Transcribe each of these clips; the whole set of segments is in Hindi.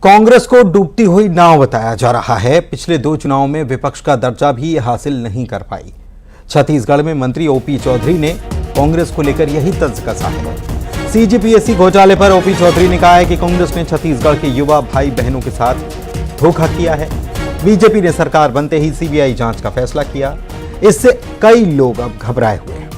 कांग्रेस को डूबती हुई नाव बताया जा रहा है। पिछले 2 चुनावों में विपक्ष का दर्जा भी हासिल नहीं कर पाई। छत्तीसगढ़ में मंत्री ओपी चौधरी ने कांग्रेस को लेकर यही तंज कसा है। सीजीपीएससी घोटाले पर ओपी चौधरी ने कहा है कि कांग्रेस ने छत्तीसगढ़ के युवा भाई बहनों के साथ धोखा किया है। बीजेपी ने सरकार बनते ही सीबीआई जांच का फैसला किया। इससे कई लोग अब घबराए हुए हैं।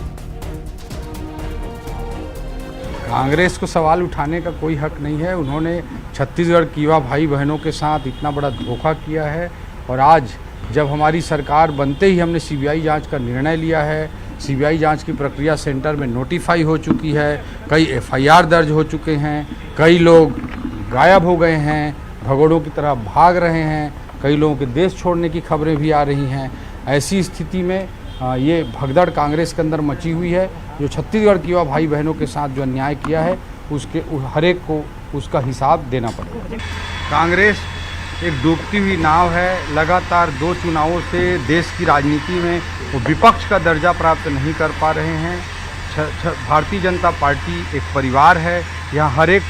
कांग्रेस को सवाल उठाने का कोई हक नहीं है। उन्होंने छत्तीसगढ़ की युवा भाई बहनों के साथ इतना बड़ा धोखा किया है और आज जब हमारी सरकार बनते ही हमने सीबीआई जांच का निर्णय लिया है। सीबीआई जांच की प्रक्रिया सेंटर में नोटिफाई हो चुकी है, कई एफआईआर दर्ज हो चुके हैं, कई लोग गायब हो गए हैं, भगोड़ों की तरह भाग रहे हैं, कई लोगों के देश छोड़ने की खबरें भी आ रही हैं। ऐसी स्थिति में ये भगदड़ कांग्रेस के अंदर मची हुई है। जो छत्तीसगढ़ की युवा भाई बहनों के साथ जो अन्याय किया है उसके हर एक को उसका हिसाब देना पड़ेगा। कांग्रेस एक डूबती हुई नाव है। लगातार 2 चुनावों से देश की राजनीति में वो विपक्ष का दर्जा प्राप्त नहीं कर पा रहे हैं। भारतीय जनता पार्टी एक परिवार है। यहाँ हर एक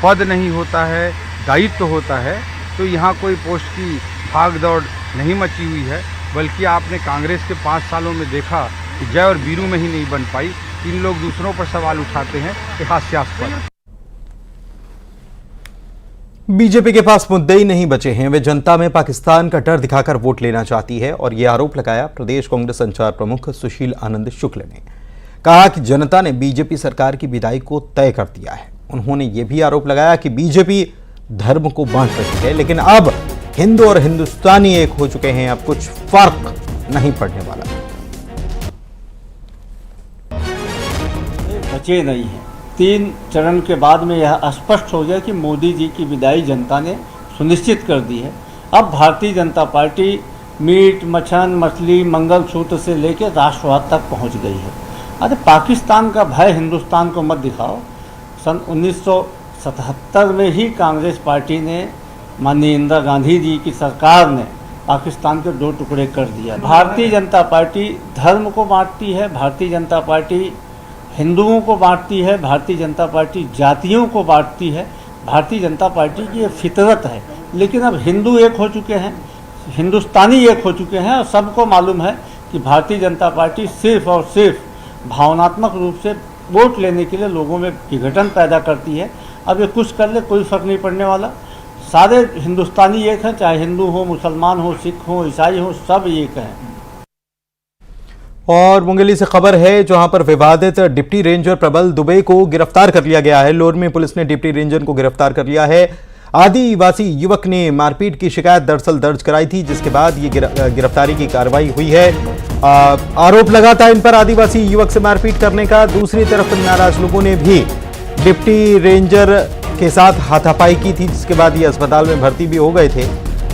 पद नहीं होता है, दायित्व होता है। तो यहाँ कोई पोस्ट की भाग दौड़ नहीं मची हुई है, बल्कि आपने कांग्रेस के 5 सालों में देखा कि जय और वीरू में ही नहीं बन पाई। इन लोग दूसरों पर सवाल उठाते हैं कि हास्यास्पद। बीजेपी के पास मुद्दे ही नहीं बचे हैं। वे जनता में पाकिस्तान का डर दिखाकर वोट लेना चाहती है और यह आरोप लगाया प्रदेश कांग्रेस संचार प्रमुख सुशील आनंद शुक्ल ने। कहा कि जनता ने बीजेपी सरकार की विदाई को तय कर दिया है। उन्होंने यह भी आरोप लगाया कि बीजेपी धर्म को बांट रही है, लेकिन अब हिंदू और हिंदुस्तानी एक हो चुके हैं। अब कुछ फर्क नहीं पड़ने वाला। बचे नहीं है। 3 चरण के बाद में यह स्पष्ट हो गया कि मोदी जी की विदाई जनता ने सुनिश्चित कर दी है। अब भारतीय जनता पार्टी मीट मछन मछली मंगलसूत्र से लेकर राष्ट्रवाद तक पहुंच गई है। अरे पाकिस्तान का भय हिंदुस्तान को मत दिखाओ। सन 1977 में ही कांग्रेस पार्टी ने, माननीय इंदिरा गांधी जी की सरकार ने पाकिस्तान के 2 टुकड़े कर दिया। भारतीय जनता पार्टी धर्म को बांटती है, भारतीय जनता पार्टी हिंदुओं को बांटती है, भारतीय जनता पार्टी जातियों को बांटती है। भारतीय जनता पार्टी की ये फितरत है। लेकिन अब हिंदू एक हो चुके हैं, हिंदुस्तानी एक हो चुके हैं और सबको मालूम है कि भारतीय जनता पार्टी सिर्फ और सिर्फ भावनात्मक रूप से वोट लेने के लिए लोगों में विघटन पैदा करती है। अब ये कुछ कर ले कोई फर्क नहीं पड़ने वाला। सारे हिंदुस्तानी एक हैं, चाहे हिंदू हो, मुसलमान हो, सिख हो, ईसाई हो, सब एक हैं। और मुंगेली से खबर है, जहां पर विवादित डिप्टी रेंजर प्रबल दुबे को गिरफ्तार कर लिया गया है। लोरमी पुलिस ने डिप्टी रेंजर को गिरफ्तार कर लिया है। आदिवासी युवक ने मारपीट की शिकायत दरअसल दर्ज कराई थी, जिसके बाद ये गिरफ्तारी की कार्रवाई हुई है। आरोप लगा था इन पर आदिवासी युवक से मारपीट करने का। दूसरी तरफ नाराज लोगों ने भी डिप्टी रेंजर के साथ हाथापाई की थी, जिसके बाद ये अस्पताल में भर्ती भी हो गए थे।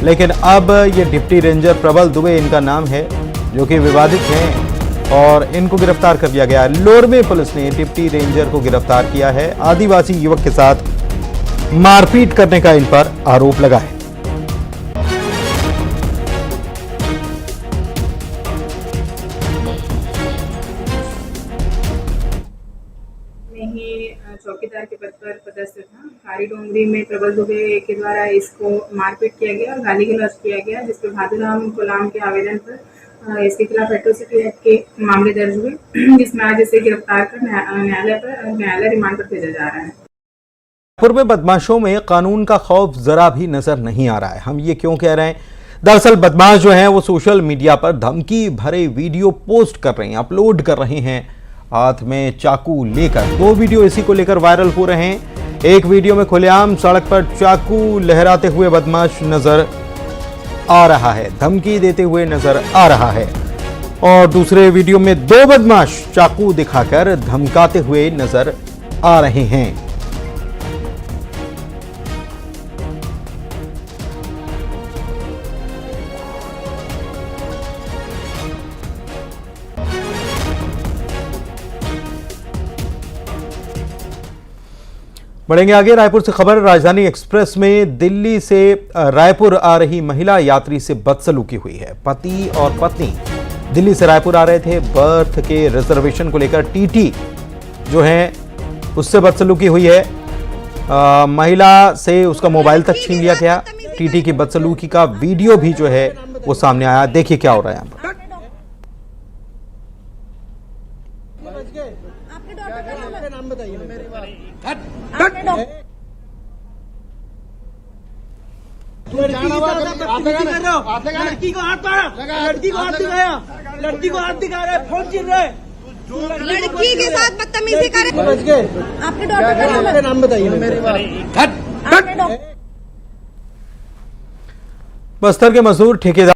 लेकिन अब ये डिप्टी रेंजर प्रबल दुबे इनका नाम है, जो कि विवादित हैं और इनको गिरफ्तार कर लिया गया है। लोरमी पुलिस ने डिप्टी रेंजर को गिरफ्तार किया है। आदिवासी युवक के साथ मारपीट करने का इन पर आरोप लगा है। चौकीदार के पद पर पदस्थ था। खारी डोंगरी में प्रबल दुबे के द्वारा इसको मारपीट किया गया और गाली गलौज किया गया, जिस पर भादुराम कोलाम के आवेदन पर इसके खिलाफ एट्रोसिटी एक्ट के मामले दर्ज हुए, जिसमें आज इसे गिरफ्तार कर न्यायालय रिमांड पर भेजा जा रहा है। पूर्व में बदमाशों में कानून का खौफ जरा भी नजर नहीं आ रहा है। हम ये क्यों कह रहे हैं? दरअसल बदमाश जो हैं वो सोशल मीडिया पर धमकी भरे वीडियो पोस्ट कर रहे हैं, अपलोड कर रहे हैं, हाथ में चाकू लेकर। 2 वीडियो इसी को लेकर वायरल हो रहे हैं। एक वीडियो में खुलेआम सड़क पर चाकू लहराते हुए बदमाश नजर आ रहा है, धमकी देते हुए नजर आ रहा है, और दूसरे वीडियो में 2 बदमाश चाकू दिखाकर धमकाते हुए नजर आ रहे हैं। बढ़ेंगे आगे। रायपुर से खबर, राजधानी एक्सप्रेस में दिल्ली से रायपुर आ रही महिला यात्री से बदसलूकी हुई है। पति और पत्नी दिल्ली से रायपुर आ रहे थे। बर्थ के रिजर्वेशन को लेकर टीटी जो है उससे बदसलूकी हुई है। महिला से उसका मोबाइल तक छीन लिया गया। टीटी की बदसलूकी का वीडियो भी जो है वो सामने आया। देखिए क्या हो रहा है यहाँ पर। आपके डॉक्टर का नाम बताइए। लड़की को हाथ मारा, लड़की को हाथ दिखाया, लड़की को हाथ दिखा रहा है, फोन छीन रहा है, लड़की के साथ बदतमीजी कर रहे। आपके डॉक्टर का नाम बताइए। बस्तर के मजदूर ठेकेदार